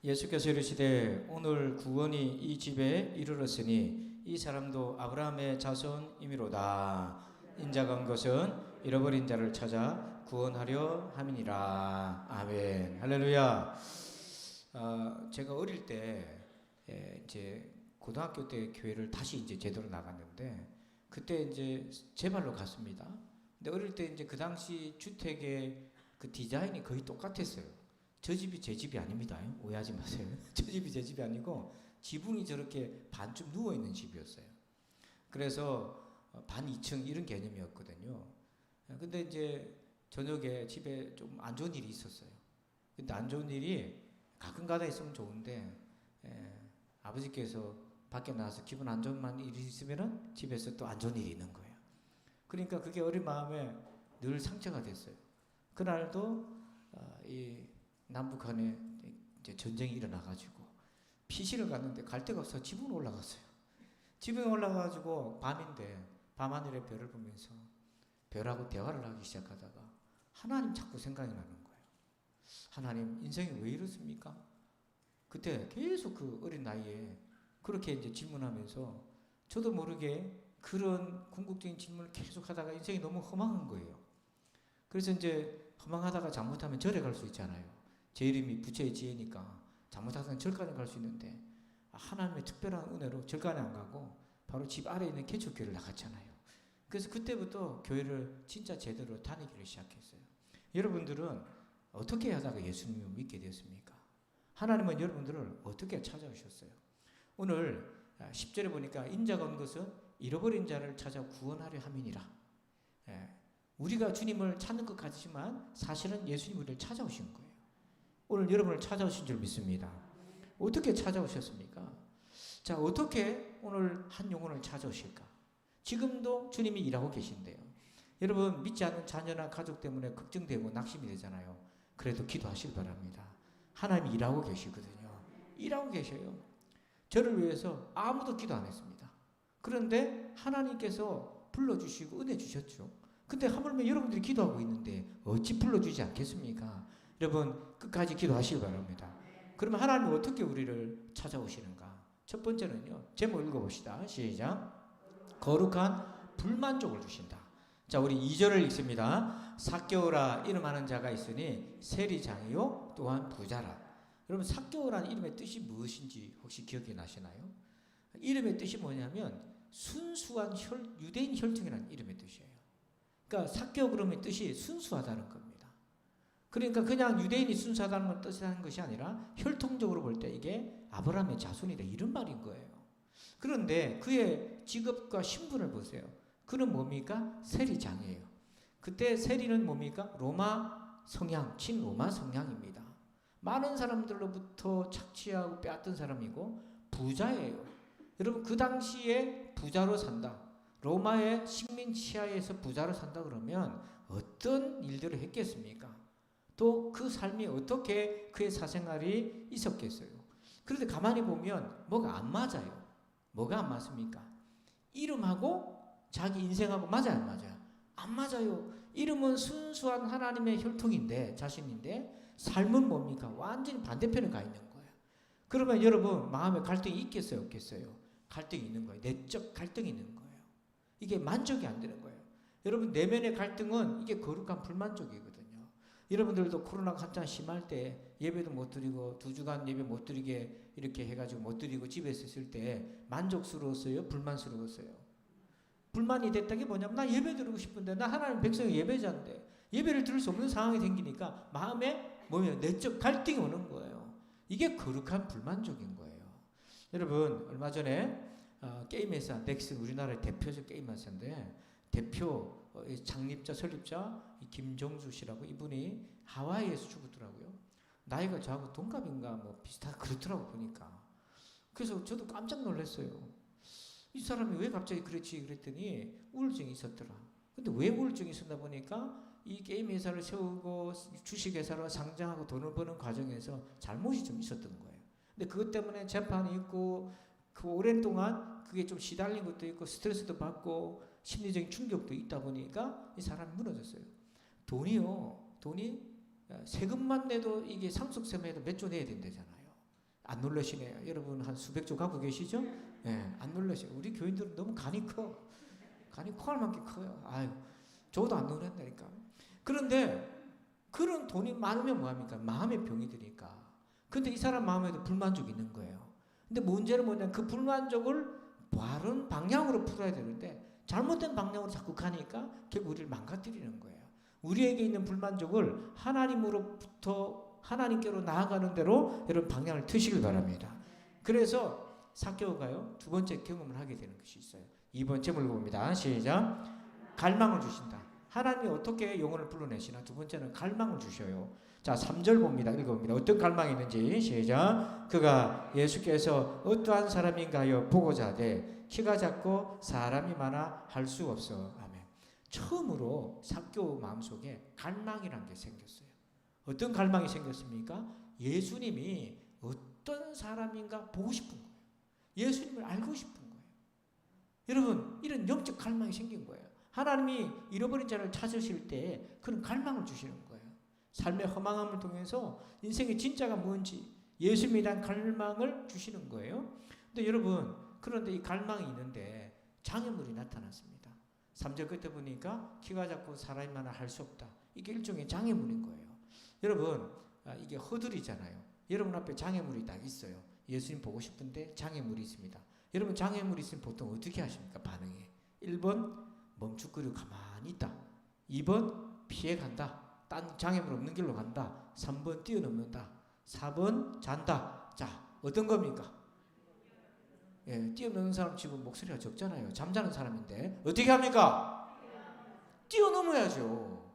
예수께서 이르시되 오늘 구원이 이 집에 이르렀으니 이 사람도 아브라함의 자손이미로다. 인자가 온 것은 잃어버린 자를 찾아 구원하려 함이니라. 아멘. 할렐루야. 제가 어릴 때 이제 고등학교 때 교회를 다시 이제 제대로 나갔는데 그때 이제 제 발로 갔습니다. 근데 어릴 때 이제 그 당시 주택의 그 디자인이 거의 똑같았어요. 저 집이 제 집이 아닙니다. 오해하지 마세요. 저 집이 제 집이 아니고 지붕이 저렇게 반쯤 누워있는 집이었어요. 그래서 반 2층 이런 개념이었거든요. 근데 이제 저녁에 집에 좀 안 좋은 일이 있었어요. 근데 안 좋은 일이 가끔가다 있으면 좋은데 아버지께서 밖에 나와서 기분 안 좋은 일이 있으면은 집에서 또 안 좋은 일이 있는 거예요. 그러니까 그게 어린 마음에 늘 상처가 됐어요. 그날도 이 남북한에 이제 전쟁이 일어나가지고 피시를 갔는데 갈 데가 없어 지붕에 올라갔어요. 지붕에 올라가가지고 밤인데 밤하늘의 별을 보면서 별하고 대화를 하기 시작하다가 하나님 자꾸 생각이 나는 거예요. 하나님 인생이 왜 이렇습니까? 그때 계속 그 어린 나이에 그렇게 이제 질문하면서 저도 모르게 그런 궁극적인 질문을 계속 하다가 인생이 너무 허망한 거예요. 그래서 이제 허망하다가 잘못하면 절에 갈 수 있잖아요. 제 이름이 부처의 지혜니까 잘못하면 절간에 갈 수 있는데 하나님의 특별한 은혜로 절간에 안 가고 바로 집 아래에 있는 개척교회를 나갔잖아요. 그래서 그때부터 교회를 진짜 제대로 다니기를 시작했어요. 여러분들은 어떻게 하다가 예수님을 믿게 되었습니까? 하나님은 여러분들을 어떻게 찾아오셨어요? 오늘 10절에 보니까 인자가 온 것은 잃어버린 자를 찾아 구원하려 함이니라. 우리가 주님을 찾는 것 같지만 사실은 예수님 우리를 찾아오신 거예요. 오늘 여러분을 찾아오신 줄 믿습니다. 어떻게 찾아오셨습니까? 자, 어떻게 오늘 한 영혼을 찾아오실까? 지금도 주님이 일하고 계신데요. 여러분 믿지 않는 자녀나 가족 때문에 걱정되고 낙심이 되잖아요. 그래도 기도하시기 바랍니다. 하나님이 일하고 계시거든요. 일하고 계셔요. 저를 위해서 아무도 기도 안 했습니다. 그런데 하나님께서 불러주시고 은혜 주셨죠. 근데 하물며 여러분들이 기도하고 있는데 어찌 불러주지 않겠습니까? 여러분 끝까지 기도하시기 바랍니다. 그러면 하나님은 어떻게 우리를 찾아오시는가? 첫 번째는요. 제목 읽어봅시다. 시작. 거룩한 불만족을 주신다. 자, 우리 2절을 읽습니다. 삭개오라 이름하는 자가 있으니 세리장이요 또한 부자라. 여러분 삭개오라는 이름의 뜻이 무엇인지 혹시 기억이 나시나요? 이름의 뜻이 뭐냐면 순수한 유대인 혈통이라는 이름의 뜻이에요. 그러니까 삭개오 그러면 뜻이 순수하다는 겁니다. 그러니까 그냥 유대인이 순수하다는 걸 뜻하는 것이 아니라 혈통적으로 볼 때 이게 아브라함의 자손이다 이런 말인 거예요. 그런데 그의 직업과 신분을 보세요. 그는 뭡니까? 세리장이에요. 그때 세리는 뭡니까? 로마 성향, 친로마 성향입니다. 많은 사람들로부터 착취하고 빼앗던 사람이고 부자예요. 여러분 그 당시에 부자로 산다. 로마의 식민 치하에서 부자로 산다 그러면 어떤 일들을 했겠습니까? 또 그 삶이 어떻게 그의 사생활이 있었겠어요? 그런데 가만히 보면 뭐가 안 맞아요. 뭐가 안 맞습니까? 이름하고 자기 인생하고 맞아요, 안 맞아요? 안 맞아요. 이름은 순수한 하나님의 혈통인데, 자신인데, 삶은 뭡니까? 완전히 반대편에 가 있는 거예요. 그러면 여러분, 마음에 갈등이 있겠어요, 없겠어요? 갈등이 있는 거예요. 내적 갈등이 있는 거예요. 이게 만족이 안 되는 거예요. 여러분, 내면의 갈등은 이게 거룩한 불만족이거든요. 여러분들도 코로나가 한참 심할 때 예배도 못 드리고 2주간 예배 못 드리게 이렇게 해가지고 못 드리고 집에서 있을 때 만족스러웠어요? 불만스러웠어요? 불만이 됐던 게 뭐냐면 나 예배 드리고 싶은데 나 하나님 백성의 예배자인데 예배를 드릴 수 없는 상황이 생기니까 마음에 뭐냐 내적 갈등이 오는 거예요. 이게 거룩한 불만족인 거예요. 여러분 얼마 전에 게임 회사 넥슨 우리나라의 대표적 게임 회사인데 대표 창립자 설립자 김정수 씨라고 이분이 하와이에서 죽었더라고요. 나이가 저하고 동갑인가 뭐 비슷하다 그렇더라고 보니까. 그래서 저도 깜짝 놀랐어요. 이 사람이 왜 갑자기 그랬지 그랬더니 우울증이 있었더라. 근데 왜 우울증이 있었나 보니까 이 게임 회사를 세우고 주식 회사로 상장하고 돈을 버는 과정에서 잘못이 좀 있었던 거예요. 근데 그것 때문에 재판이 있고 그 오랜 동안 그게 좀 시달린 것도 있고 스트레스도 받고 심리적인 충격도 있다 보니까 이 사람이 무너졌어요. 돈이 세금만 내도 이게 상속세만 해도 몇 조 내야 된다잖아요. 안 놀라시네요. 여러분 한 수백 조 갖고 계시죠? 예, 안 놀라셔요. 우리 교인들은 너무 간이 커. 간이 코할 만큼 커요. 아유, 저도 안 놀란다니까. 그런데 그런 돈이 많으면 뭐합니까? 마음의 병이 드니까. 근데 이 사람 마음에도 불만족이 있는 거예요. 근데 문제는 뭐냐면 그 불만족을 바른 방향으로 풀어야 되는데 잘못된 방향으로 자꾸 가니까 결국 우리를 망가뜨리는 거예요. 우리에게 있는 불만족을 하나님으로부터 하나님께로 나아가는 대로 여러분 방향을 트시길 바랍니다. 그래서 삭개오가요 두 번째 경험을 하게 되는 것이 있어요. 2번 제목을 봅니다. 시작. 갈망을 주신다. 하나님이 어떻게 영혼을 불러내시나? 두 번째는 갈망을 주셔요. 자, 3절 봅니다. 읽어봅니다. 어떤 갈망이 있는지 시작. 그가 예수께서 어떠한 사람인가요? 보고자 하되 키가 작고 사람이 많아 할 수 없어. 아멘. 처음으로 삭개오 마음속에 갈망이란 게 생겼어요. 어떤 갈망이 생겼습니까? 예수님이 어떤 사람인가 보고 싶은 거예요. 예수님을 알고 싶은 거예요. 여러분, 이런 영적 갈망이 생긴 거예요. 하나님이 잃어버린 자를 찾으실 때 그런 갈망을 주시는 거예요. 삶의 허망함을 통해서 인생의 진짜가 뭔지 예수님에 대한 갈망을 주시는 거예요. 근데 여러분, 그런데 이 갈망이 있는데 장애물이 나타났습니다. 3절 끝에 보니까 키가 작고 사람이 많아 할 수 없다. 이게 일종의 장애물인 거예요. 여러분, 이게 허들이잖아요. 여러분 앞에 장애물이 딱 있어요. 예수님 보고 싶은데 장애물이 있습니다. 여러분 장애물이 있으면 보통 어떻게 하십니까? 반응이 1번 멈추거리고 가만히 있다. 2번 피해간다. 딴 장애물 없는 길로 간다. 3번 뛰어넘는다. 4번 잔다. 자, 어떤 겁니까? 예, 뛰어넘는 사람 지금 목소리가 적잖아요. 잠자는 사람인데 어떻게 합니까? 뛰어넘어야죠.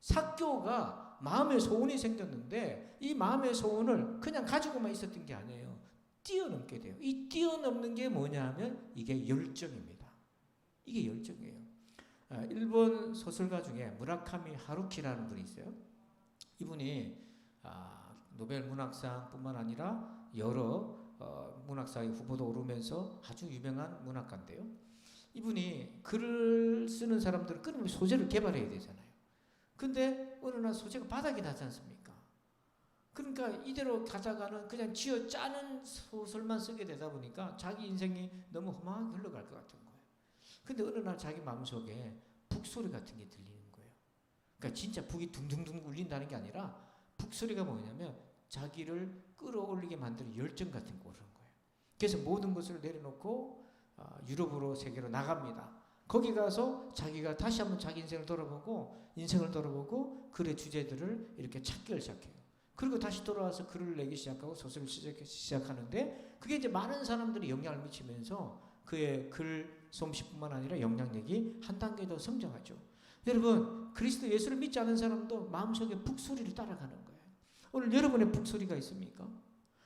삭개오가 마음의 소원이 생겼는데 이 마음의 소원을 그냥 가지고만 있었던 게 아니에요. 뛰어넘게 돼요. 이 뛰어넘는 게 뭐냐 하면 이게 열정입니다. 이게 열정이에요. 일본 소설가 중에 무라카미 하루키라는 분이 있어요. 이분이 노벨 문학상뿐만 아니라 여러 문학상의 후보도 오르면서 아주 유명한 문학가인데요. 이분이 글을 쓰는 사람들은 끊임없이 소재를 개발해야 되잖아요. 근데 어느 날 소재가 바닥이 나지 않습니까? 그러니까 이대로 가다가는 그냥 쥐어 짜는 소설만 쓰게 되다 보니까 자기 인생이 너무 허망하게 흘러갈 것 같은 거예요. 근데 어느 날 자기 마음속에 북소리 같은 게 들리는 거예요. 그러니까 진짜 북이 둥둥둥 울린다는 게 아니라 북소리가 뭐냐면 자기를 끌어올리게 만드는 열정 같은 거 오르는 거예요. 그래서 모든 것을 내려놓고 유럽으로 세계로 나갑니다. 거기 가서 자기가 다시 한번 자기 인생을 돌아보고 글의 주제들을 이렇게 찾기를 시작해요. 그리고 다시 돌아와서 글을 내기 시작하고 소설을 시작하는데 그게 이제 많은 사람들이 영향을 미치면서 그의 글 솜씨뿐만 아니라 영향력이 한 단계 더 성장하죠. 여러분, 그리스도 예수를 믿지 않은 사람도 마음속에 북소리를 따라가는 거예요. 오늘 여러분의 북소리가 있습니까?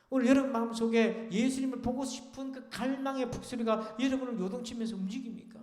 오늘 여러분 마음속에 예수님을 보고 싶은 그 갈망의 북소리가 여러분을 요동치면서 움직입니까?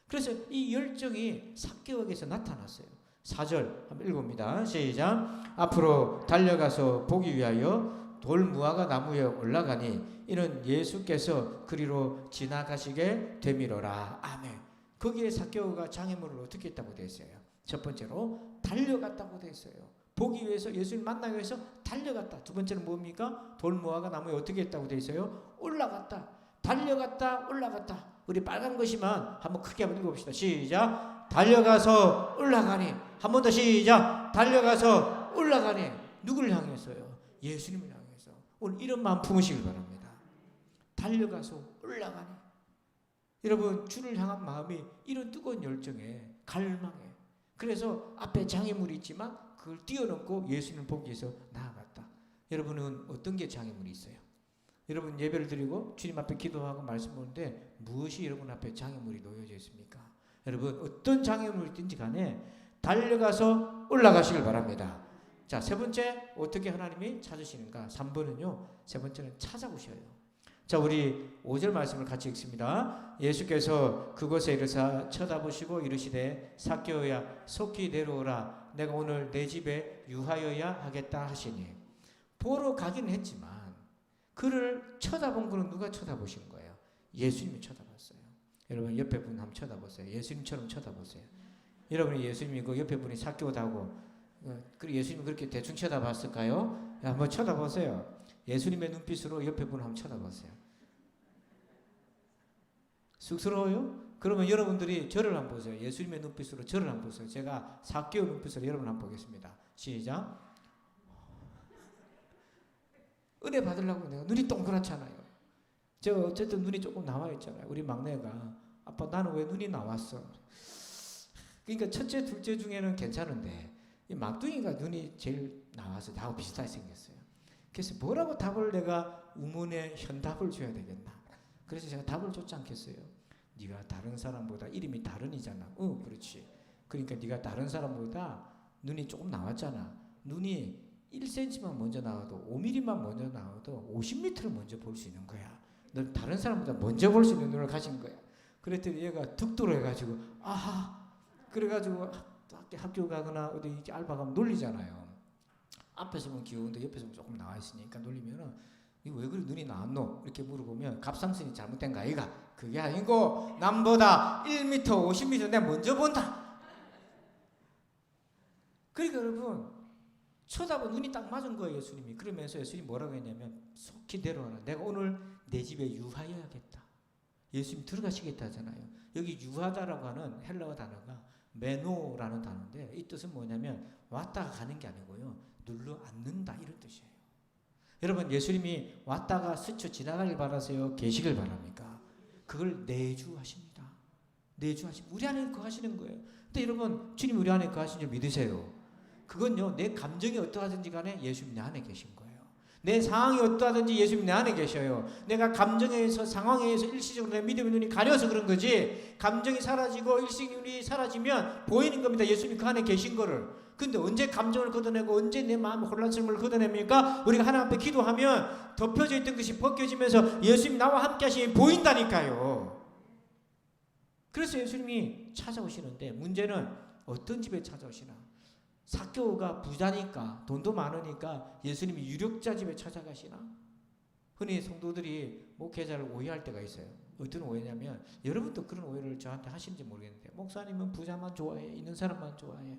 그래서 이 열정이 삭개오에게서 나타났어요. 4절 한번 읽어봅니다. 시작. 앞으로 달려가서 보기 위하여 돌무화과 나무에 올라가니 이는 예수께서 그리로 지나가시게 되미로라. 아멘. 거기에 삭개오가 장애물을 어떻게 했다고 되어 있어요? 첫 번째로 달려갔다고 되어 있어요. 보기 위해서 예수님 만나기 위해서 달려갔다. 두 번째는 뭡니까? 돌무화과 나무에 어떻게 했다고 되어 있어요? 올라갔다. 달려갔다. 올라갔다. 우리 빨간 것이만 한번 크게 한번 읽어봅시다. 시작. 달려가서 올라가니. 한 번 더 시작. 달려가서 올라가니. 누구를 향해서요? 예수님을 향해서. 오늘 이런 마음 품으시길 바랍니다. 달려가서 올라가니. 여러분, 주를 향한 마음이 이런 뜨거운 열정에 갈망해. 그래서 앞에 장애물이 있지만 그걸 뛰어넘고 예수님을 보기 위해서 나아갔다. 여러분은 어떤 게 장애물이 있어요? 여러분 예배를 드리고 주님 앞에 기도하고 말씀 보는데 무엇이 여러분 앞에 장애물이 놓여져 있습니까? 여러분 어떤 장애물이 있든지 간에 달려가서 올라가시길 바랍니다. 자, 세 번째 어떻게 하나님이 찾으시는가? 3번은요. 세 번째는 찾아오셔요. 자, 우리 5절 말씀을 같이 읽습니다. 예수께서 그곳에 이르사 쳐다보시고 이르시되 삭개오야 속히 내려오라. 내가 오늘 내 집에 유하여야 하겠다 하시니. 보러 가긴 했지만 그를 쳐다본 거는 누가 쳐다보신 거예요? 예수님이 쳐다봤어요. 여러분 옆에 분 한번 쳐다보세요. 예수님처럼 쳐다보세요. 여러분이 예수님이 그 옆에 분이 삭개오다고 그리고 예수님이 그렇게 대충 쳐다봤을까요? 한번 쳐다보세요. 예수님의 눈빛으로 옆에 분을 한번 쳐다보세요. 쑥스러워요? 그러면 여러분들이 저를 한번 보세요. 예수님의 눈빛으로 저를 한번 보세요. 제가 삭개오 눈빛으로 여러분 한번 보겠습니다. 시작. 은혜 받으려고 내가 눈이 동그랗잖아요. 저 어쨌든 눈이 조금 나와 있잖아요. 우리 막내가 아빠 나는 왜 눈이 나왔어? 그러니까 첫째, 둘째 중에는 괜찮은데 이 막둥이가 눈이 제일 나와서 나하고 비슷하게 생겼어요. 그래서 뭐라고 답을 내가 우문에 현답을 줘야 되겠나? 그래서 제가 답을 줬지 않겠어요. 네가 다른 사람보다 이름이 다른이잖아. 그렇지. 그러니까 네가 다른 사람보다 눈이 조금 나왔잖아. 눈이 1cm만 먼저 나와도 5mm만 먼저 나와도 50m를 먼저 볼 수 있는 거야. 넌 다른 사람보다 먼저 볼 수 있는 눈을 가진 거야. 그랬더니 얘가 득도로 해가지고 아하 그래가지고 학교 가거나 어디 알바 가면 놀리잖아요. 앞에서 보면 귀여운데 옆에서 보면 조금 나와 있으니까 놀리면은 이거 왜 그래 눈이 나왔노? 이렇게 물어보면 갑상선이 잘못된 거 아이가? 그게 아니고 남보다 1m 50m 내가 먼저 본다. 그러니까 여러분 쳐다보면 눈이 딱 맞은 거예요. 예수님이. 그러면서 예수님이 뭐라고 했냐면 속히 내려와라. 내가 오늘 내 집에 유하여야겠다. 예수님 들어가시겠다 하잖아요. 여기 유하다라고 하는 헬라어 단어가 메노라는 단어인데 이 뜻은 뭐냐면 왔다가 가는 게 아니고요. 눌러 앉는다 이런 뜻이에요. 여러분 예수님이 왔다가 스쳐 지나가길 바라세요? 계시길 바랍니까? 그걸 내주하십니다. 내주하십니다. 우리 안에 거하시는 거예요. 근데 여러분 주님 우리 안에 거하신 줄 믿으세요? 그건요 내 감정이 어떠하든지 간에 예수님 내 안에 계신 거예요. 내 상황이 어떠하든지 예수님 내 안에 계셔요. 내가 감정에 의해서 상황에 의해서 일시적으로 내 믿음의 눈이 가려서 그런 거지 감정이 사라지고 일시적인 눈이 사라지면 보이는 겁니다. 예수님이 그 안에 계신 거를. 근데 언제 감정을 걷어내고 언제 내 마음의 혼란스러움을 걷어냅니까? 우리가 하나님 앞에 기도하면 덮여져 있던 것이 벗겨지면서 예수님 나와 함께 하시니 보인다니까요. 그래서 예수님이 찾아오시는데 문제는 어떤 집에 찾아오시나? 삭개오가 부자니까 돈도 많으니까 예수님이 유력자 집에 찾아가시나? 흔히 성도들이 목회자를 오해할 때가 있어요. 어떤 오해냐면 여러분도 그런 오해를 저한테 하시는지 모르겠는데 목사님은 부자만 좋아해 있는 사람만 좋아해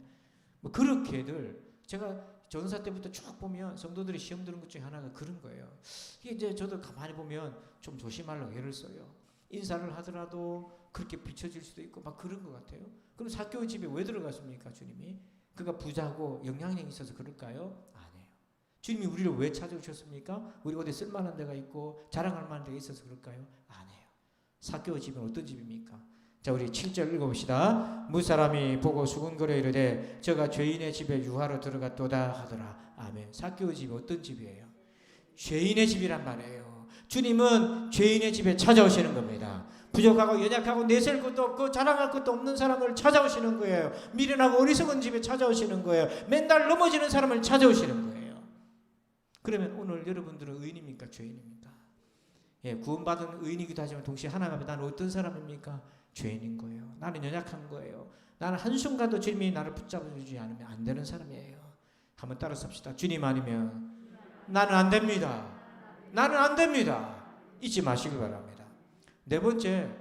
뭐 그렇게들 제가 전사 때부터 쭉 보면 성도들이 시험 드는 것 중에 하나가 그런 거예요. 이게 이제 저도 가만히 보면 좀 조심하려고 애를 써요. 인사를 하더라도 그렇게 비춰질 수도 있고 막 그런 것 같아요. 그럼 삭개오 집에 왜 들어갔습니까 주님이? 그가 부자고 영향력이 있어서 그럴까요? 아니에요. 주님이 우리를 왜 찾아오셨습니까? 우리 어디 쓸만한 데가 있고 자랑할 만한 데가 있어서 그럴까요? 아니에요. 삭개오 집은 어떤 집입니까? 자 우리 7절 읽어봅시다. 무사람이 보고 수군거려 이르되 저가 죄인의 집에 유하로 들어갔도다 하더라. 아멘. 삭개오 집이 어떤 집이에요? 죄인의 집이란 말이에요. 주님은 죄인의 집에 찾아오시는 겁니다. 부족하고 연약하고 내세울 것도 없고 자랑할 것도 없는 사람을 찾아오시는 거예요. 미련하고 어리석은 집에 찾아오시는 거예요. 맨날 넘어지는 사람을 찾아오시는 거예요. 그러면 오늘 여러분들은 의인입니까? 죄인입니까? 예, 구원받은 의인이기도 하지만 동시에 하나님 앞에 나는 어떤 사람입니까? 죄인인 거예요. 나는 연약한 거예요. 나는 한순간도 주님이 나를 붙잡아주지 않으면 안 되는 사람이에요. 한번 따라서 합시다. 주님 아니면 나는 안 됩니다. 나는 안 됩니다. 잊지 마시길 바랍니다. 네 번째,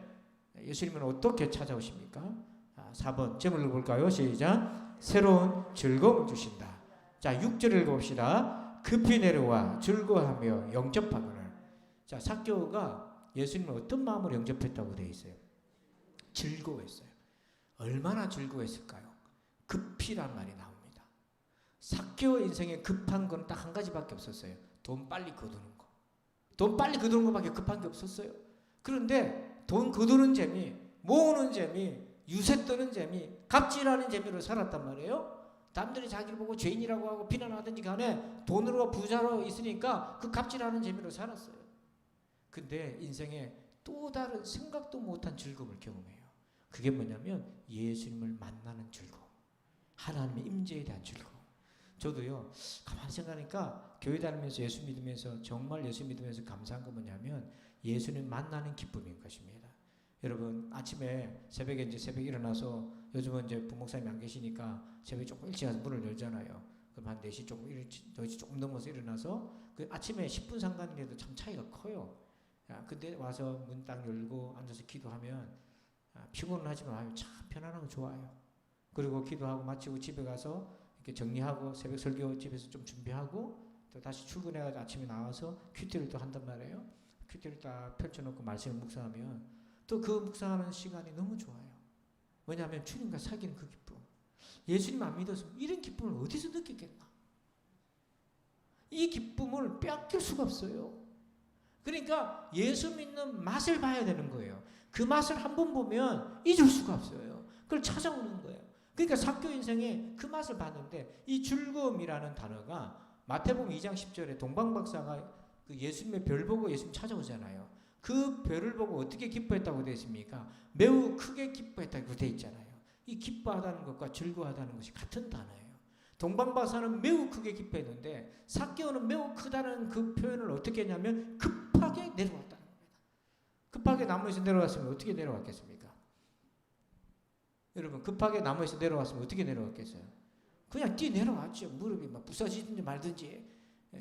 예수님은 어떻게 찾아오십니까? 4번 제목 읽어볼까요? 시작. 새로운 즐거움을 주신다. 자 6절 읽어봅시다. 급히 내려와 즐거워하며 영접하거늘. 자 삭개오가 예수님을 어떤 마음으로 영접했다고 되어 있어요? 즐거워했어요. 얼마나 즐거워했을까요? 급히란 말이 나옵니다. 삭개오 인생에 급한 건 딱 한 가지밖에 없었어요. 돈 빨리 거두는 거. 돈 빨리 거두는 것밖에 급한 게 없었어요. 그런데 돈 거두는 재미, 모으는 재미, 유세 떠는 재미, 갑질하는 재미로 살았단 말이에요. 남들이 자기를 보고 죄인이라고 하고 비난하든지 간에 돈으로 부자로 있으니까 그 갑질하는 재미로 살았어요. 근데 인생에 또 다른 생각도 못한 즐거움을 경험해요. 그게 뭐냐면 예수님을 만나는 즐거움, 하나님의 임재에 대한 즐거움. 저도요 가만히 생각하니까 교회 다니면서 예수 믿으면서 정말 예수 믿으면서 감사한 건 뭐냐면 예수님 만나는 기쁨인 것입니다. 여러분 아침에 새벽에 이제 새벽에 일어나서 요즘은 이제 부목사님이 안 계시니까 새벽에 조금 일찍 가서 문을 열잖아요. 그럼 한 4시 조금 4시 조금 넘어서 일어나서 그 아침에 10분 상관이라도 참 차이가 커요. 근데 와서 문 딱 열고 앉아서 기도하면 피곤은 하지만 참 편안하고 좋아요. 그리고 기도하고 마치고 집에 가서 이렇게 정리하고 새벽 설교 집에서 좀 준비하고 또 다시 출근해가지고 아침에 나와서 큐티를 또 한단 말이에요. 큐티를 딱 펼쳐놓고 말씀을 묵상하면 또 그 묵상하는 시간이 너무 좋아요. 왜냐하면 주님과 사귀는 그 기쁨. 예수님 안 믿었으면 이런 기쁨을 어디서 느꼈겠나. 이 기쁨을 빼앗길 수가 없어요. 그러니까 예수 믿는 맛을 봐야 되는 거예요. 그 맛을 한번 보면 잊을 수가 없어요. 그걸 찾아오는 거예요. 그러니까 삭개오 인생에 그 맛을 봤는데 이 즐거움이라는 단어가 마태복음 2장 10절에 동방박사가 그 예수님의 별 보고 예수님 찾아오잖아요. 그 별을 보고 어떻게 기뻐했다고 되어 있습니까? 매우 크게 기뻐했다고 되어 있잖아요. 이 기뻐하다는 것과 즐거워하다는 것이 같은 단어예요. 동방박사는 매우 크게 기뻐했는데 삭개오는 매우 크다는 그 표현을 어떻게 했냐면 급하게 내려왔다는 겁니다. 급하게 나무에서 내려왔으면 어떻게 내려왔겠습니까? 여러분 급하게 나무에서 내려왔으면 어떻게 내려왔겠어요? 그냥 뛰어 내려왔죠. 무릎이 막 부서지든지 말든지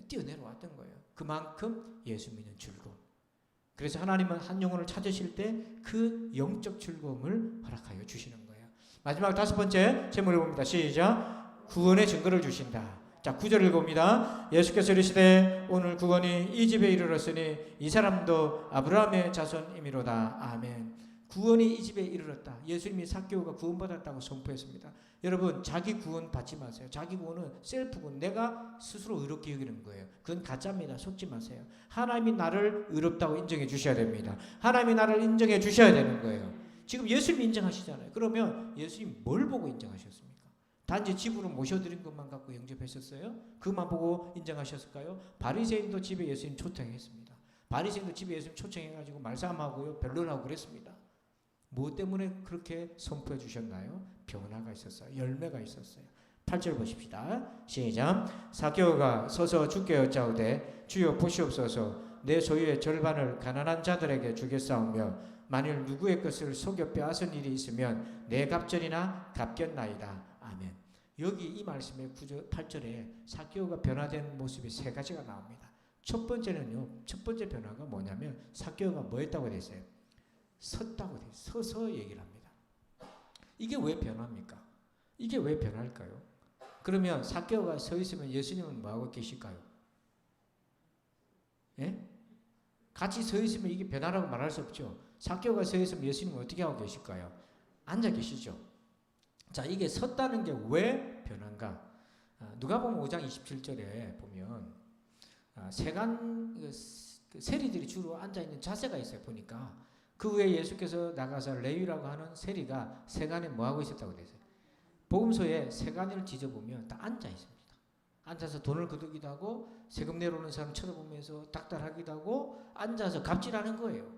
뛰어 내려왔던 거예요. 그만큼 예수 믿는 즐거움. 그래서 하나님은 한 영혼을 찾으실 때 그 영적 즐거움을 허락하여 주시는 거예요. 마지막 다섯 번째 제목을 봅니다. 시작. 구원의 증거를 주신다. 자, 9절 읽어봅니다. 예수께서 이르시되 오늘 구원이 이 집에 이르렀으니 이 사람도 아브라함의 자손이미로다. 아멘. 구원이 이 집에 이르렀다. 예수님이 삭개오가 구원받았다고 선포했습니다. 여러분 자기 구원 받지 마세요. 자기 구원은 셀프 구원. 내가 스스로 의롭게 여기는 거예요. 그건 가짜입니다. 속지 마세요. 하나님이 나를 의롭다고 인정해 주셔야 됩니다. 하나님이 나를 인정해 주셔야 되는 거예요. 지금 예수님 인정하시잖아요. 그러면 예수님 뭘 보고 인정하셨습니까? 단지 집으로 모셔드린 것만 갖고 영접하셨어요? 그것만 보고 인정하셨을까요? 바리새인도 집에 예수님 초청했습니다. 바리새인도 집에 예수님 초청해가지고 말싸움하고요, 변론하고 그랬습니다. 무엇 때문에 그렇게 선포해 주셨나요? 변화가 있었어요. 열매가 있었어요. 8절 보십시다. 시작. 삭개오가 서서 주께 여짜오되 주여 보시옵소서 내 소유의 절반을 가난한 자들에게 주겠사오며 만일 누구의 것을 속여 빼앗은 일이 있으면 내 갑절이나 갚겠나이다. 아멘. 여기 이 말씀의 8절에 삭개오가 변화된 모습이 세 가지가 나옵니다. 첫 번째는요. 첫 번째 변화가 뭐냐면 삭개오가 뭐 했다고 되어 있어요? 섰다고 돼. 서서 얘기를 합니다. 이게 왜 변합니까? 이게 왜 변할까요? 그러면 삭개오가 서 있으면 예수님은 뭐하고 계실까요? 예? 같이 서 있으면 이게 변화라고 말할 수 없죠. 삭개오가 서 있으면 예수님은 어떻게 하고 계실까요? 앉아 계시죠. 자, 이게 섰다는 게 왜 변한가? 누가복음 5장 27절에 보면 세리들이 주로 앉아있는 자세가 있어요. 보니까 그 후에 예수께서 나가서 레위라고 하는 세리가 세간에 뭐하고 있었다고 되어요. 복음서에 세간을 뒤져보면 다 앉아 있습니다. 앉아서 돈을 거두기도 하고 세금 내려오는 사람 쳐다보면서 닥달하기도 하고 앉아서 갑질하는 거예요.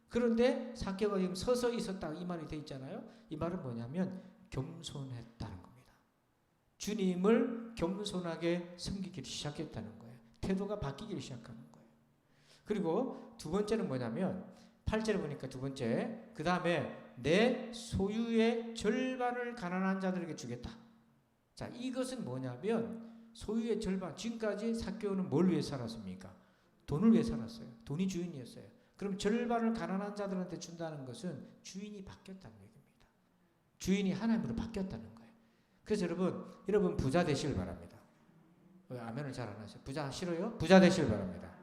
그런데 삭개오가 지금 서서 있었다 이 말이 돼 있잖아요. 이 말은 뭐냐면 겸손했다는 겁니다. 주님을 겸손하게 섬기기 시작했다는 거예요. 태도가 바뀌기 시작하는 거예요. 그리고 두 번째는 뭐냐면 8절에 보니까 두 번째 그 다음에 내 소유의 절반을 가난한 자들에게 주겠다. 자, 이것은 뭐냐면 소유의 절반. 지금까지 삭개오는 뭘 위해 살았습니까? 돈을 위해 살았어요. 돈이 주인이었어요. 그럼 절반을 가난한 자들한테 준다는 것은 주인이 바뀌었다는 얘기입니다. 주인이 하나님으로 바뀌었다는 거예요. 그래서 여러분 부자 되시길 바랍니다. 왜 아멘을 잘 안 하세요? 부자 싫어요? 부자 되시길 바랍니다.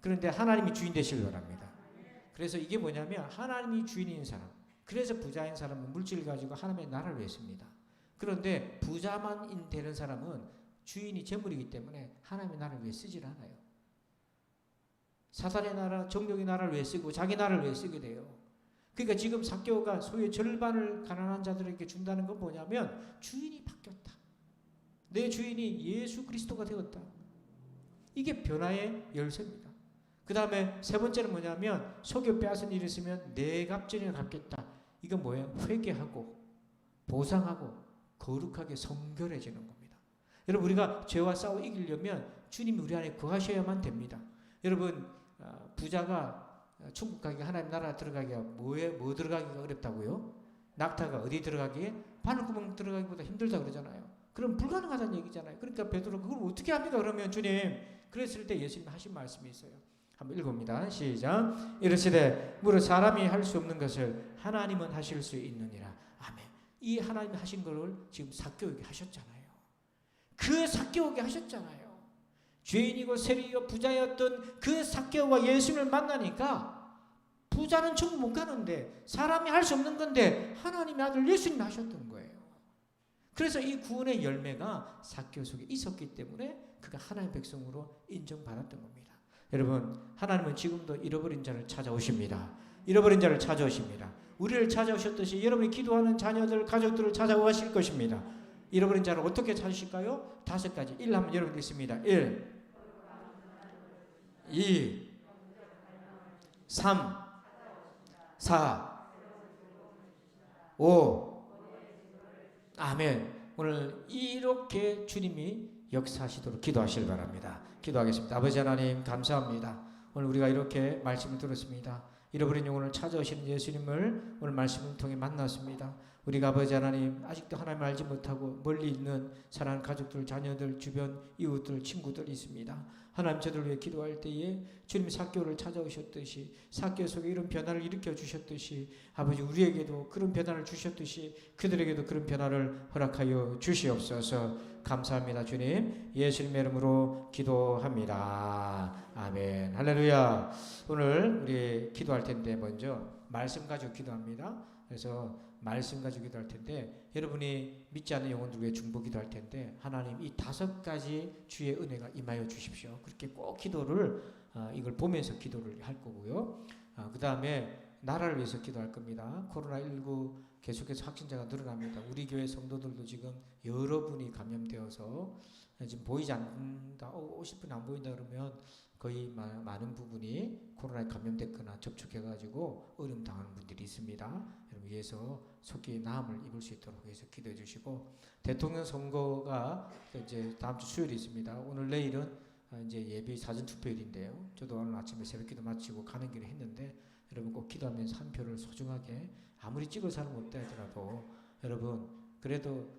그런데 하나님이 주인 되시길 바랍니다. 그래서 이게 뭐냐면 하나님이 주인인 사람, 그래서 부자인 사람은 물질 가지고 하나님의 나라를 위해 씁니다. 그런데 부자만 되는 사람은 주인이 재물이기 때문에 하나님의 나라를 위해 쓰질 않아요. 사탄의 나라, 정욕의 나라를 위해 쓰고 자기 나라를 위해 쓰게 돼요. 그러니까 지금 삭개오가 소유의 절반을 가난한 자들에게 준다는 건 뭐냐면 주인이 바뀌었다. 내 주인이 예수 그리스도가 되었다. 이게 변화의 열쇠입니다. 그 다음에 세 번째는 뭐냐면 속여 빼앗은 일이 있으면 내 갑절이나 갚겠다. 이건 뭐예요? 회개하고 보상하고 거룩하게 성결해지는 겁니다. 여러분 우리가 죄와 싸워 이기려면 주님이 우리 안에 거하셔야만 됩니다. 여러분 부자가 천국 가기 하나님 나라 들어가기가 뭐 들어가기가 어렵다고요? 낙타가 어디 들어가기에? 바늘구멍 들어가기보다 힘들다 그러잖아요. 그럼 불가능하다는 얘기잖아요. 그러니까 베드로가 그걸 어떻게 합니까? 그러면 주님 그랬을 때 예수님 하신 말씀이 있어요. 한번 읽어봅니다. 시작. 이르시되 무릇 사람이 할 수 없는 것을 하나님은 하실 수 있느니라. 아멘. 이 하나님이 하신 것을 지금 삭개오에게 하셨잖아요. 그 삭개오에게 하셨잖아요. 죄인이고 세리이고 부자였던 그 삭개오가 예수님을 만나니까 부자는 천국 못 가는데 사람이 할 수 없는 건데 하나님의 아들 예수님이 하셨던 거예요. 그래서 이 구원의 열매가 삭개오 속에 있었기 때문에 그가 하나님의 백성으로 인정받았던 겁니다. 여러분, 하나님은 지금도 잃어버린 자를 찾아오십니다. 잃어버린 자를 찾아오십니다. 우리를 찾아오셨듯이 여러분이 기도하는 자녀들, 가족들을 찾아오실 것입니다. 잃어버린 자를 어떻게 찾으실까요? 5가지. 1 하면 여러분 있습니다. 1, 2, 3, 4, 5. 아멘. 오늘 이렇게 주님이 역사하시도록 기도하시길 바랍니다. 기도하겠습니다. 아버지 하나님 감사합니다. 오늘 우리가 이렇게 말씀을 들었습니다. 잃어버린 영혼을 찾아오시는 예수님을 오늘 말씀을 통해 만났습니다. 우리가 아버지 하나님 아직도 하나님을 알지 못하고 멀리 있는 사랑하는 가족들, 자녀들, 주변 이웃들, 친구들 있습니다. 하나님 저들을 위해 기도할 때에 주님이 삭개오를 찾아오셨듯이 삭개오 속에 이런 변화를 일으켜 주셨듯이 아버지 우리에게도 그런 변화를 주셨듯이 그들에게도 그런 변화를 허락하여 주시옵소서. 감사합니다. 주님 예수님의 이름으로 기도합니다. 아멘. 할렐루야. 오늘 우리 기도할 텐데 먼저 말씀 가지고 기도합니다. 그래서 말씀 가지고 기도할 텐데 여러분이 믿지 않는 영혼들 위해 중보 기도할 텐데 하나님 이 5가지 주의 은혜가 임하여 주십시오. 그렇게 꼭 기도를 이걸 보면서 기도를 할 거고요. 그 다음에 나라를 위해서 기도할 겁니다. 코로나19 계속해서 확진자가 늘어납니다. 우리 교회 성도들도 지금 여러분이 감염되어서 지금 보이지 않는다. 50분 안 보인다 그러면 거의 많은 부분이 코로나에 감염됐거나 접촉해가지고 어려움 당하는 분들이 있습니다. 여러분 위해서 속히 나음을 입을 수 있도록 해서 기도해 주시고 대통령 선거가 이제 다음 주 수요일이 있습니다. 오늘 내일은 이제 예비 사전 투표일인데요. 저도 오늘 아침에 새벽기도 마치고 가는 길에 했는데 여러분 꼭 기도하면서 한 표를 소중하게 아무리 찍을 사람 없다 하더라도 여러분 그래도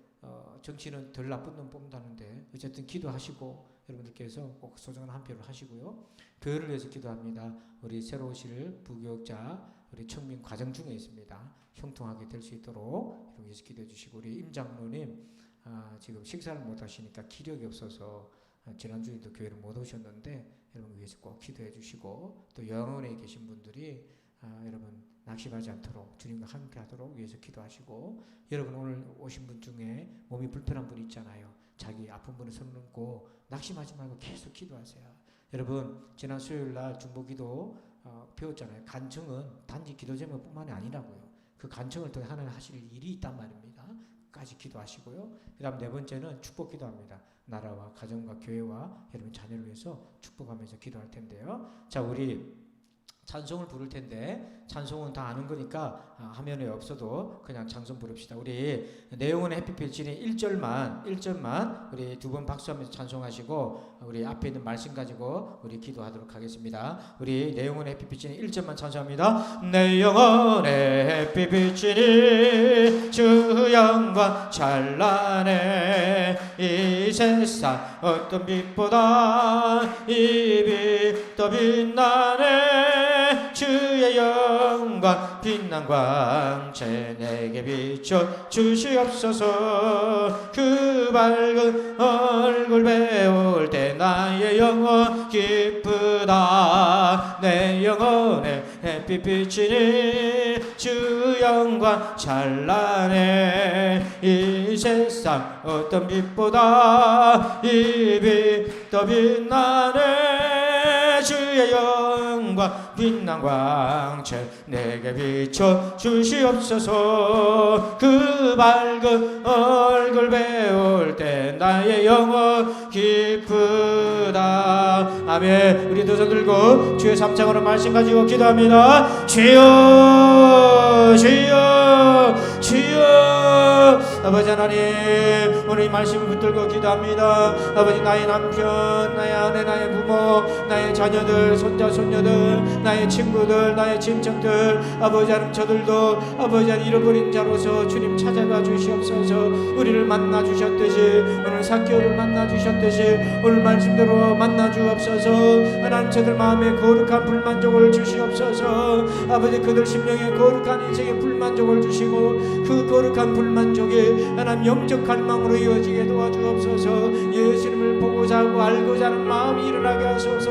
정치는 덜 나쁜 놈 뽑는다는데 어쨌든 기도하시고 여러분들께서 꼭 소중한 한 표를 하시고요. 교회를 위해서 기도합니다. 우리 새로 오실 부교육자 우리 청민 과정 중에 있습니다. 형통하게 될 수 있도록 여러분 위해서 기도해 주시고 우리 임 장로님 지금 식사를 못 하시니까 기력이 없어서 지난주에도 교회를 못 오셨는데 여러분 위해서 꼭 기도해 주시고 또 영원에 계신 분들이 여러분 낙심하지 않도록 주님과 함께 하도록 위해서 기도하시고 여러분 오늘 오신 분 중에 몸이 불편한 분 있잖아요. 자기 아픈 분을 손 놓고 낙심하지 말고 계속 기도하세요. 여러분 지난 수요일날 중보기도 배웠잖아요. 간청은 단지 기도 제목뿐만이 아니라고요. 그 간청을 통해 하나님 하실 일이 있단 말입니다. 까지 기도하시고요. 그 다음 4번째는 축복 기도합니다. 나라와 가정과 교회와 여러분 자녀를 위해서 축복하면서 기도할 텐데요. 자 우리 찬송을 부를 텐데 찬송은 다 아는 거니까 화면에 없어도 그냥 찬송 부릅시다. 우리 내 영혼의 햇빛빛이 1절만 우리 2번 박수하면서 찬송하시고 우리 앞에 있는 말씀 가지고 우리 기도하도록 하겠습니다. 우리 내 영혼의 햇빛빛이 1절만 찬송합니다. 내 영혼의 햇빛빛이 주 영광 찬란해 이 세상 어떤 빛보다 이 빛 더 빛나네 주의 영광 빛난 광채 내게 비춰 주시옵소서. 그 밝은 얼굴 배울 때 나의 영혼 기쁘다. 내 영혼에 햇빛 비치니 주 영광 찬란해 이 세상 어떤 빛보다 이 빛 더 빛나네 주의 영광 빛난 광채 내게 비춰 주시옵소서. 그 밝은 얼굴 배울 때 나의 영혼 기쁘다. 아멘. 우리 두 손 들고 주의 3장으로 말씀 가지고 기도합니다. 주여 주여 주여. 아버지 하나님 오늘 이 말씀을 붙들고 기도합니다. 아버지 나의 남편 나의 아내 나의 부모 나의 자녀들 손자 손녀들 나의 친구들 나의 친척들 아버지 하나님 저들도 아버지 하나님 잃어버린 자로서 주님 찾아가 주시옵소서. 우리를 만나 주셨듯이 오늘 삭개오를 만나 주셨듯이 오늘 말씀대로 만나 주옵소서. 하나님 저들 마음에 거룩한 불만족을 주시옵소서. 아버지 그들 심령에 거룩한 인생의 불만족을 주시고 그 거룩한 불만족이 하나님 영적 갈망으로 이어지게 도와주옵소서. 예수님을 보고자 하고 알고자 하는 마음이 일어나게 하소서.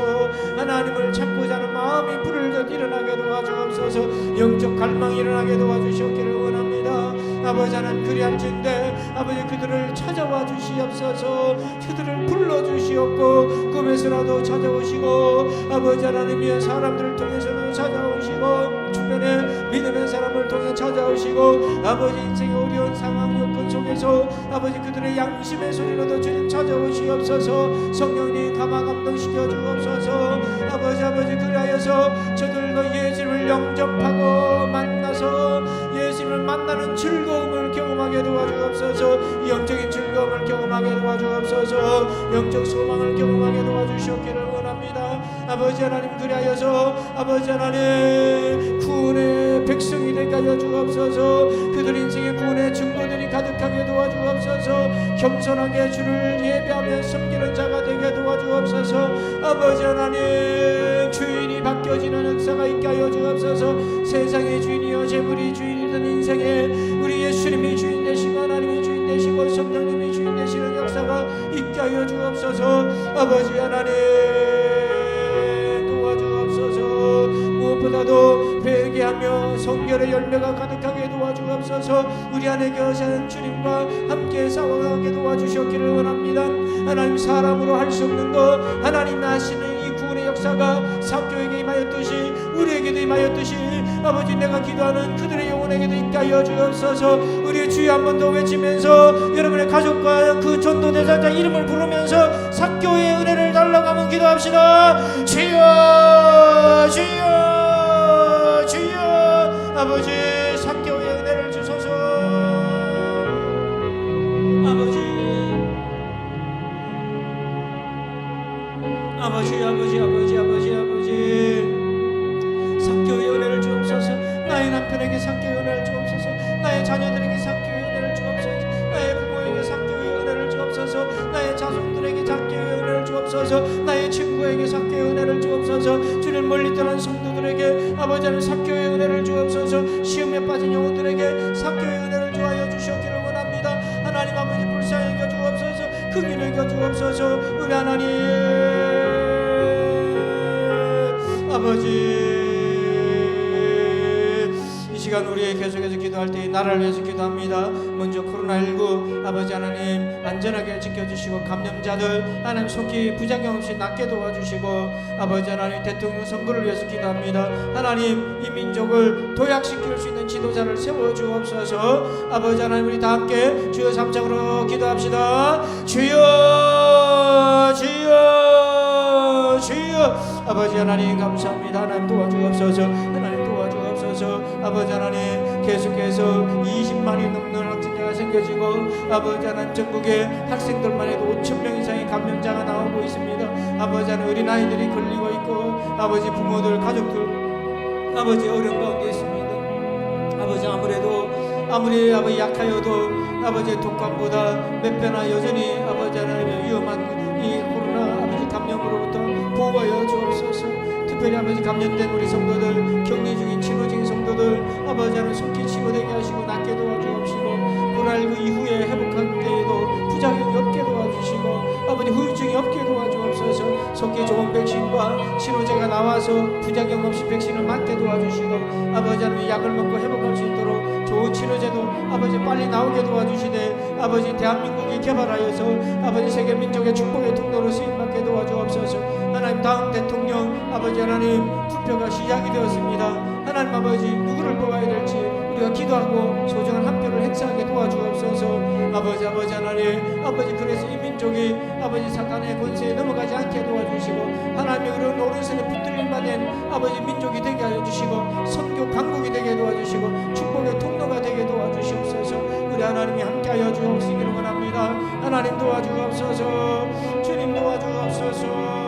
하나님을 찾고자 하는 마음이 불을 듯 일어나게 도와주옵소서. 영적 갈망이 일어나게 도와주시옵기를 원합니다. 아버지 하나님 그리할진대 아버지 그들을 찾아와 주시옵소서. 그들을 불러주시옵고 꿈에서라도 찾아오시고 아버지 하나님의 사람들을 통해서도 찾아오시고 주변에 믿음의 사람을 통해 찾아오시고 아버지 인생의 어려운 상황 여건 속에서 아버지 그들의 양심의 소리로도 주님 찾아오시옵소서. 성령님 감화 감동시켜 주옵소서. 아버지 그리하여서 저들도 예수를 영접하고 만나서 예수를 만나는 즐거움을 경험하게 도와주옵소서. 영적인 즐거움을 경험하게 도와주옵소서. 영적 소망을 경험하게 도와주시옵기를 원합니다. 아버지 하나님 그리하여서 아버지 하나님 구원의 백성이 되게 하여 주옵소서. 그들 인생의 구원의 증거들이 가득하게 도와주옵소서. 겸손하게 주를 예배하며 섬기는 자가 되게 도와주옵소서. 아버지 하나님 주인이 바뀌어지는 역사가 있게 하여 주옵소서. 세상의 주인이여 재물이 주인이던 인생에 우리 예수님이 주인 되시고 하나님이 주인 되시고 성령님이 주인 되시는 역사가 있게 하여 주옵소서. 아버지 하나님 도와주옵소서. 무엇보다도 회개하며 성결의 열매가 가득하게 도와주옵소서. 우리 안에 계시는 주님과 함께 싸워가게 도와주셨기를 원합니다. 하나님 사람으로 할 수 없는 것 하나님이 하시는 이 구원의 역사가 사교에게 임하였듯이 우리에게도 임하였듯이 아버지 내가 기도하는 그들의 영혼에게도 있게 하여 주옵소서. 우리의 주여 한 번 더 외치면서 여러분의 가족과 그 전도 대상자 이름을 부르면서 사교의 은혜를 달라고 한번 기도합시다. 주여 주여 주여 아버지 사교의 은혜를 주소서. 아버지 사교의 은혜를 주옵소서. 나의 남편에게 사교의 은혜를 주옵소서. 나의 자녀들에게 사교의 은혜를 주옵소서. 나의 부모에게 사교의 은혜를 주옵소서. 나의 자손들에게 사교의 은혜를 주옵소서. 나의 친구에게 사교의 은혜를 주옵소서. 주를 멀리 떠난 성도들에게 아버지 하나님 사교의 은혜를 주옵소서. 시험에 빠진 영혼들에게 사교의 은혜를 주하여 주시기를 원합니다. 하나님 아버지 불쌍히 여겨 주옵소서. 긍휼히 여겨 주옵소서. 우리 하나님 아버지 이 시간 우리 계속해서 기도할 때 나라를 위해서 기도합니다. 먼저 코로나19 아버지 하나님 안전하게 지켜주시고 감염자들 하나님 속히 부작용 없이 낫게 도와주시고 아버지 하나님 대통령 선거를 위해서 기도합니다. 하나님 이 민족을 도약시킬 수 있는 지도자를 세워주옵소서. 아버지 하나님 우리 다 함께 주여 삼창으로 기도합시다. 주여 주여 주여 아버지 하나님 감사합니다. 하나님 도와주옵소서. 하나님 도와주옵소서. 아버지 하나님 계속해서 20만이 넘는 확진자가 생겨지고 아버지 하나님 전국에 학생들만 해도 5,000명 이상의 감염자가 나오고 있습니다. 아버지 하나님 어린아이들이 걸리고 있고 아버지 부모들 가족들 아버지 어려운 가운데 있습니다. 아버지 아무리 아버지 약하여도 아버지 독감보다 몇 배나 여전히 아버지 하나님의 위험한 이 코로나 아버지 감염으로부터 보호하여 주옵소서. 특별히 아버지 감염된 우리 성도들 격리 중인 치료 중인 성도들 아버지 하나님 속히 치료되게 하시고 낫게 도와주옵시고 코로나19 이후에 회복할 때에도 부작용이 없게 도와주시고 아버지 후유증이 없게 도와주옵소서. 속히 좋은 백신과 치료제가 나와서 부작용 없이 백신을 맞게 도와주시고 아버지 하나님 약을 먹고 회복할 수 있도록 좋은 치료제도 아버지 빨리 나오게 도와주시되 아버지 대한민국이 개발하여서 아버지 세계 민족의 축복의 통로로 쓰임받게 도와주옵소서. 하나님 다음 대통령 아버지 하나님 투표가 시작이 되었습니다. 하나님 아버지 누구를 뽑아야 될지 우리가 기도하고 소중한 한 표를 행사하게 도와주옵소서. 아버지 하나님 아버지 그래서 이 민족이 아버지 사탄의 권세에 넘어가지 않게 도와주시고 하나님의 어려운 오른손에 붙들림 받은 아버지 민족이 되게 하여 주시고 선교 강국이 되게 도와주시고 축복의 통로가 되게 도와주시옵소서. 우리 하나님이 함께하여 주옵시기를 원합니다. 하나님 도와주옵소서. 주님 도와주옵소서.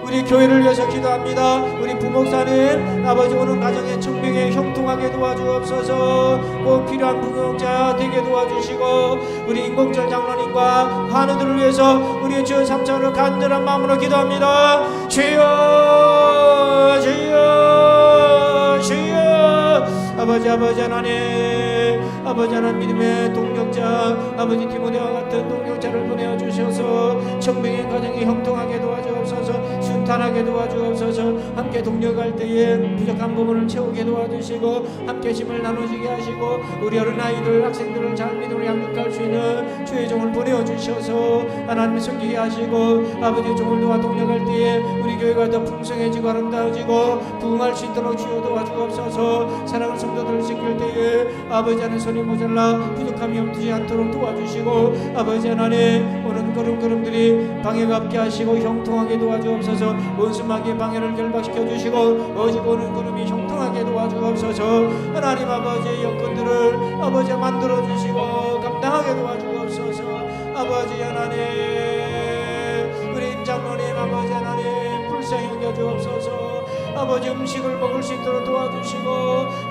우리 교회를 위해서 기도합니다. 우리 부목사님 아버지 오는 가정의 청명에 형통하게 도와주옵소서. 꼭 필요한 부경자 되게 도와주시고 우리 인공철 장로님과 환우들을 위해서 우리 주여 삼창으로 간절한 마음으로 기도합니다. 주여 주여 주여 아버지 하나님 아버지 하나님 믿음의 동력자 아버지 디모데와 같은 동력자를 보내어 주셔서 청명의 가정이 형통하게 도와주옵소서. 순탄하게 도와주옵소서. 함께 동력할 때에 부족한 부분을 채우게 도와주시고 함께 힘을 나누시게 하시고 우리 어린아이들 학생들을 잘 믿음으로 양육할 수 있는 주의 종을 보내어 주셔서 하나님 섬기게 하시고 아버지 종을 도와 동력할 때에 우리 교회가 더 풍성해지고 아름다워지고 부흥할 수 있도록 주여 도와주옵소서. 사랑하는 성도들을 지킬 때에 아버지 하나님 손이 모자라 부족함이 없지 않도록 도와주시고 아버지 하나님 오는 걸음걸음들이 방해가 없게 하시고 형통하게 도와주옵소서. 원수마귀의 방해를 결박시켜 주시고 어지고 오는 걸음이 형통하게 도와주옵소서. 하나님 아버지의 여건들을 아버지 만들어 주시고 감당하게 도와주옵소서. 아버지 하나님 우리 임장로님 아버지 하나님 불쌍히 여겨주옵소서. 아버지 음식을 먹을 수 있도록 도와주시고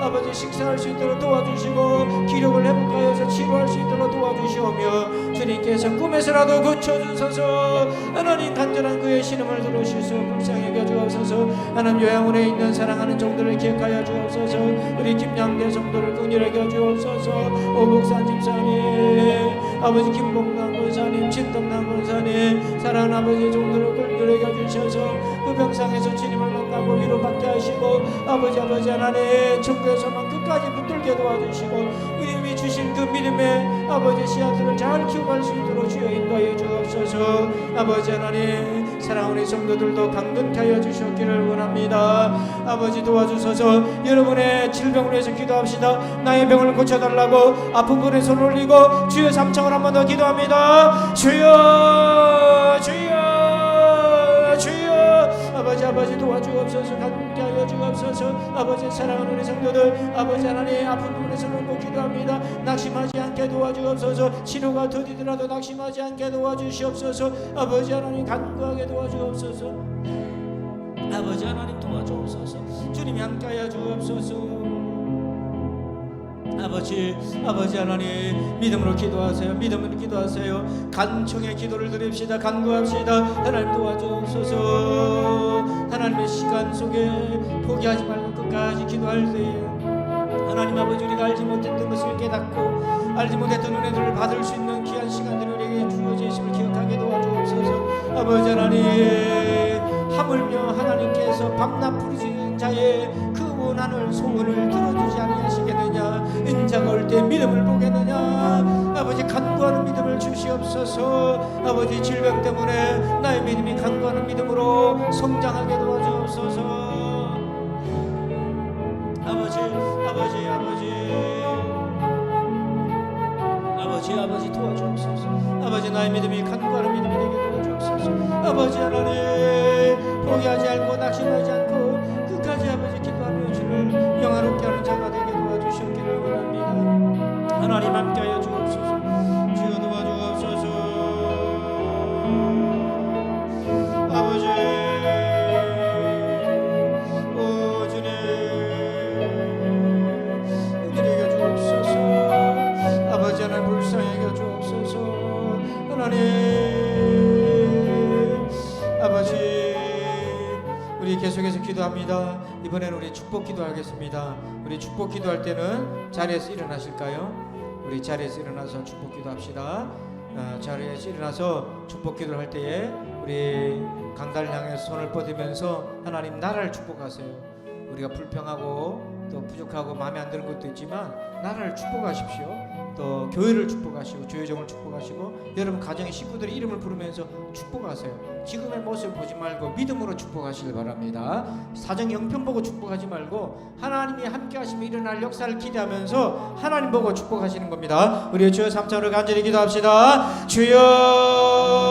아버지 식사할 수 있도록 도와주시고 기력을 회복하여서 치료할 수 있도록 도와주시오며 주님께서 꿈에서라도 고쳐주소서. 하나님 간절한 그의 신음을 들으시소 불쌍히 여겨주옵소서. 하나님 요양원에 있는 사랑하는 종들을 기억하여 주옵소서. 우리 김양대 성도를 긍휼히 여겨주옵소서. 오복산 집사님 아버지 김봉남 권사님 진동남 권사님 사랑하는 아버지 종들을 긍휼히 여겨주셔서 그 병상에서 주님을 만나고 위로받게 하시고 아버지 하나님 천국에서만 끝까지 붙들게 도와주시고 주님이 주신 그 믿음의 아버지 씨앗들을 잘 키워갈 수 있도록 주여 인도하여 주옵소서. 아버지 하나님 사랑하는 성도들도 강건케 하여 주셨기를 원합니다. 아버지 도와주소서. 여러분의 질병을 위해서 기도합시다. 나의 병을 고쳐달라고 아픈 분의 손을 올리고 주여 삼창을 한 번 더 기도합니다. 주여 주여 주여 아버지 도와주옵소서. 함께 하여 주옵소서. 아버지 사랑하는 우리 성도들 아버지 하나님 아픈 부분에 손을 꼭 기도합니다. 낙심하지 않게 도와주옵소서. 치료가 더디더라도 낙심하지 않게 도와주시옵소서. 아버지 하나님 간구하게 도와주옵소서. 아버지 하나님 도와주옵소서. 주님이 함께 하여 주옵소서. 아버지 하나님 믿음으로 기도하세요. 믿음으로 기도하세요. 간청의 기도를 드립시다. 간구합시다. 하나님 도와주옵소서. 하나님의 시간 속에 포기하지 말고 끝까지 기도할 때에 하나님 아버지 우리가 알지 못했던 것을 깨닫고 알지 못했던 은혜들을 받을 수 있는 귀한 시간들이 우리에게 주어져 있음을 기억하게 도와주옵소서. 아버지 하나님 하물며 하나님께서 밤낮 부르짖는 자의 그 원한을 소원을 들어주지 아니하시겠느냐. 인자가 올 때 믿음을 보겠느냐. 아버지 간구하는 믿음을 주시옵소서. 아버지 질병 때문에 나의 믿음이 간구하는 믿음으로 성장하게 도와주옵소서. 아버지 도와주옵소서. 아버지 나의 믿음이 간구하는 믿음이 되게 도와주옵소서. 아버지 하나님 포기하지 않고 낙심하지 않고 끝까지 아버지 기도하며 주를 영화롭게 하는 자가 되게 도와주셨기를 원합니다. 하나님 함께하여 주옵소서. 주여 도와주옵소서. 아버지 오 주님 은혜를 주옵소서. 아버지 하나님 불쌍히 여겨주옵소서. 하나님 아버지 우리 계속해서 기도합니다. 이번에는 우리 축복 기도하겠습니다. 우리 축복 기도할 때는 자리에서 일어나실까요? 우리 자리에서 일어나서 축복 기도합시다. 자리에서 일어나서 축복 기도를 할 때에 우리 강단을 향해서 손을 뻗으면서 하나님 나라를 축복하세요. 우리가 불평하고 또 부족하고 마음에 안 드는 것도 있지만 나라를 축복하십시오. 또 교회를 축복하시고 주의종을 축복하시고 여러분 가정의 식구들의 이름을 부르면서 축복하세요. 지금의 모습을 보지 말고 믿음으로 축복하시길 바랍니다. 사정 형편 보고 축복하지 말고 하나님이 함께 하시며 일어날 역사를 기대하면서 하나님 보고 축복하시는 겁니다. 우리 주여 삼창으로 간절히 기도합시다. 주여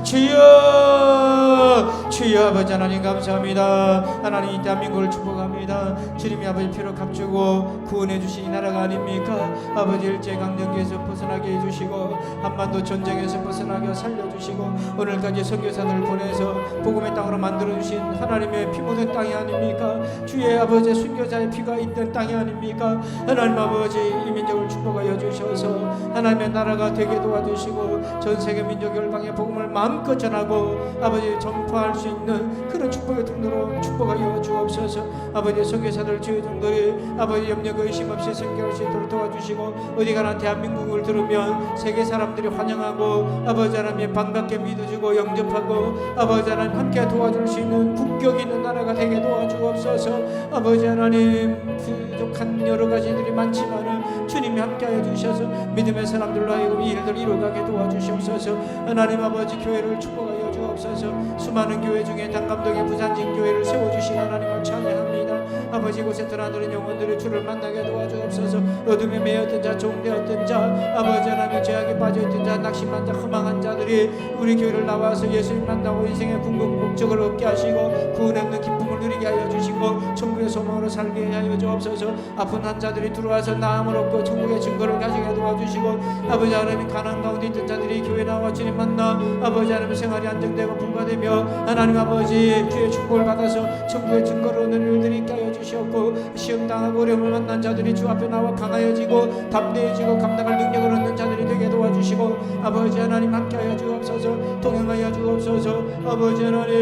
주여 주여 아버지 하나님 감사합니다. 하나님 이 대한민국을 축복합니다. 주님이 아버지 피로 값주고 구원해 주신 이 나라가 아닙니까? 아버지 일제강점기에서 벗어나게 해주시고 한반도 전쟁에서 벗어나게 살려주시고 오늘까지 선교사들을 보내서 복음의 땅으로 만들어주신 하나님의 피 묻은 땅이 아닙니까? 주의 아버지 순교자의 피가 있던 땅이 아닙니까? 하나님 아버지 이 민족을 축복하여 주셔서 하나님의 나라가 되게 도와주시고 전 세계 민족 열방의 복음을 마음껏 전하고 아버지 전파할 수 수 있는 그런 축복의 통로로 축복하여 주옵소서. 아버지 선교사들 주의 종들이 아버지 염려 의심 없이 선교할 수 있도록 도와주시고 어디 가나 대한민국을 들으면 세계 사람들이 환영하고 아버지 하나님 반갑게 믿어주고 영접하고 아버지 하나님 함께 도와줄 수 있는 국격 있는 나라가 되게 도와주옵소서. 아버지 하나님 부족한 여러 가지들이 많지만은 주님이 함께하여 주셔서 믿음의 사람들로 하여금 이 일들 이루어가게 도와주시옵소서. 하나님 아버지 교회를 축복하여 주옵소서. 수많은 교회 중에 당감동의 부산진 교회를 세워주신 하나님을 찬양합니다. 아버지 곳에 드나드는 영혼들의 주를 만나게 도와주옵소서. 어둠에 매였던 자 종되었던 자 아버지 하나님 죄악에 빠져있던 자 낙심한 자 허망한 자들이 우리 교회를 나와서 예수님 만나고 인생의 궁극목적을 얻게 하시고 구원 없는 기쁨을 누리게 하여 주시고 천국의 소망으로 살게 하여 주옵소서. 아픈 환자들이 들어와서 나음을 얻고 천국의 증거를 가지게 도와주시고 아버지 하나님 가난 가운데 있던 자들이 교회 나와 주님 만나 아버지 하나님 생활이 안정되고 부과되며 하나님 아버지 주의 축복을 받아서 천국의 증거를 얻는 일들이 있게 하여 주시옵고 시험당하고 어려움을 만난 자들이 주 앞에 나와 강하여지고 담대해지고 감당할 능력을 얻는 자들이 되게 도와주시고 아버지 하나님 함께하여 주옵소서. 동행하여 주옵소서. 아버지 하나님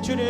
주님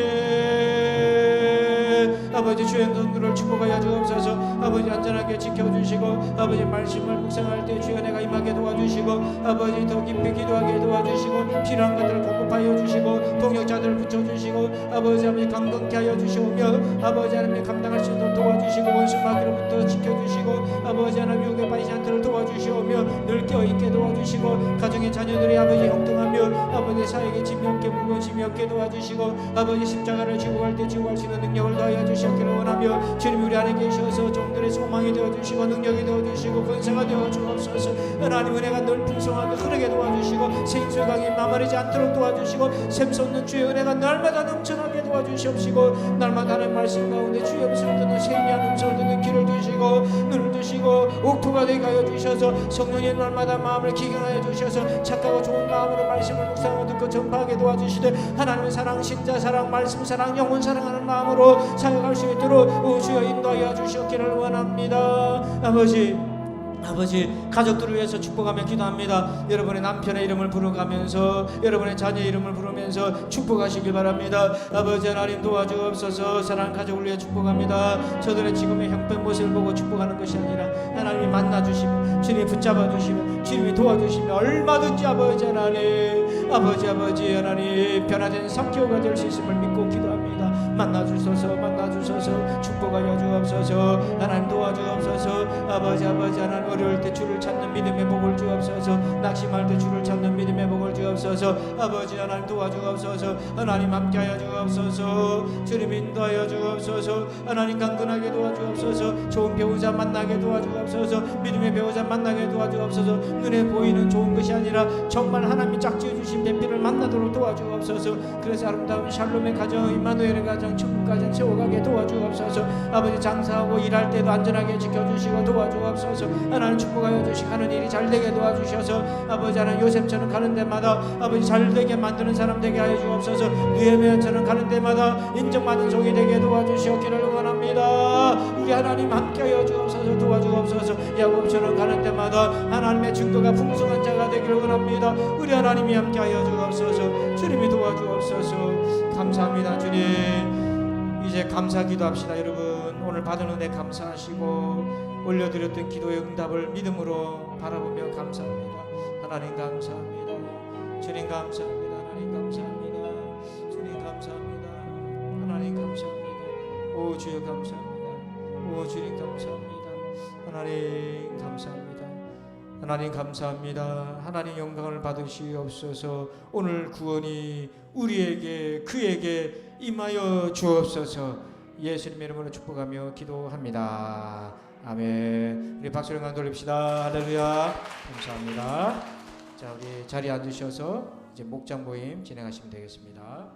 아버지 주의 성도를 축복하여 주옵소서. 아버지 안전하게 지켜주시고 아버지 말씀을 묵상할 때 주여 내가 임하게 도와주시고 아버지 더 깊이 기도하게 도와주시고 필요한 것들을 공급하여 주시고 동역자들을 붙여주시고 아버지 강건케 하여 주시오며 아버지 하나님 감당할 수 있도록 도와주시고 원수 마귀로부터 지켜주시고 아버지 하나님 유혹에 빠지지 않도록 도와주시오며 늘 깨어있게 도와주시고 가정의 자녀들이 아버지 형통하며 아버지 사역에 짐이 없게 무거운 짐이 없게 도와주시고 아버지 십자가를 지고 갈 때 지고 갈 수 있는 능력을 더하여 주시옵기를 원하며 주님 우리 안에 계셔서 종들의 소망이 되어주시고 능력이 되어주시고 권세가 되어주옵소서. 하나님 은혜가 늘 풍성하게 흐르게 도와주시고 생수의 강이 마마르지 않도록 도와주시고 샘솟는 주의 은혜가 날마다 넘쳐나게 도와주시옵시고 날마다 하나님 말씀 가운데 주의 음성을 듣는 세미한 음성을 듣는 귀를 주시고 눈을 주시고 옥토가 되게 하여 주셔서 성령의 날마다 마음을 기경하여 주셔서 착하고 좋은 마음으로 말씀을 묵상하고 듣고 전파하게 도와주시되 하나님의 사랑 신자 사랑 말씀 사랑 영혼 사랑하는 마음으로 사역할 수 있도록 주여 인도하여 주시옵기를 원합니다. 아버지 가족들을 위해서 축복하며 기도합니다. 여러분의 남편의 이름을 부르가면서 여러분의 자녀의 이름을 부르면서 축복하시기 바랍니다. 아버지 하나님 도와주옵소서. 사랑하는 가족을 위해 축복합니다. 저들의 지금의 형편 모습을 보고 축복하는 것이 아니라 하나님이 만나주시면 주님이 붙잡아주시면 주님이 도와주시면 얼마든지 아버지 하나님 아버지 하나님 변화된 삼키오가 될 수 있음을 믿고 기도합니다. 만나주소서 축복하여 주옵소서. 하나님 도와주옵소서. 아버지 하나님 어려울 때 주를 찾는 믿음의 복을 주옵소서. 낙심할 때 주를 찾는 믿음의 복을 주옵소서. 아버지 하나님 도와주옵소서. 하나님 함께하여 주옵소서. 주님 인도하여 주옵소서. 하나님 강건하게 도와주옵소서. 좋은 배우자 만나게 도와주옵소서. 믿음의 배우자 만나게 도와주옵소서. 눈에 보이는 좋은 것이 아니라 정말 하나님이 짝지어 주신 배필을 만나도록 도와주옵소서. 그래서 아름다운 샬롬의 가정 임마누엘의 가정 천국 가정 세워가게 도와주옵소서. 아버지 장사하고 일할 때도 안전하게 지켜주시고 도와주옵소서. 하나님 축복하여 주시고 하는 일이 잘되게 도와주셔서 아버지 하나님 요셉처럼 가는 데마다 아버지 잘되게 만드는 사람 되게 하여 주옵소서. 느헤미야처럼 가는 데마다 인정받는 종이 되게 도와주시옵기를 원합니다. 우리 하나님 함께하여 주옵소서. 도와주옵소서. 야곱처럼 가는 데마다 하나님의 증거가 풍성한 자가 되기를 원합니다. 우리 하나님이 함께하여 주옵소서. 주님이 도와주옵소서. 감사합니다. 주님 이제 감사 기도합시다. 여러분 오늘 받은 은혜 감사하시고 올려드렸던 기도의 응답을 믿음으로 바라보며 감사합니다. 하나님 감사합니다. 주님 감사합니다. 하나님 감사합니다. 주님 감사합니다. 하나님 감사합니다. 오 주여 감사합니다. 오 주님 감사합니다. 하나님 감사합니다. 하나님 감사합니다. 하나님 영광을 받으시옵소서. 오늘 구원이 우리에게 그에게 임하여 주옵소서. 예수님의 이름으로 축복하며 기도합니다. 아멘. 우리 박수를 강 돌립시다. 할렐루야. 감사합니다. 자, 우리 자리에 앉으셔서 이제 목장 모임 진행하시면 되겠습니다.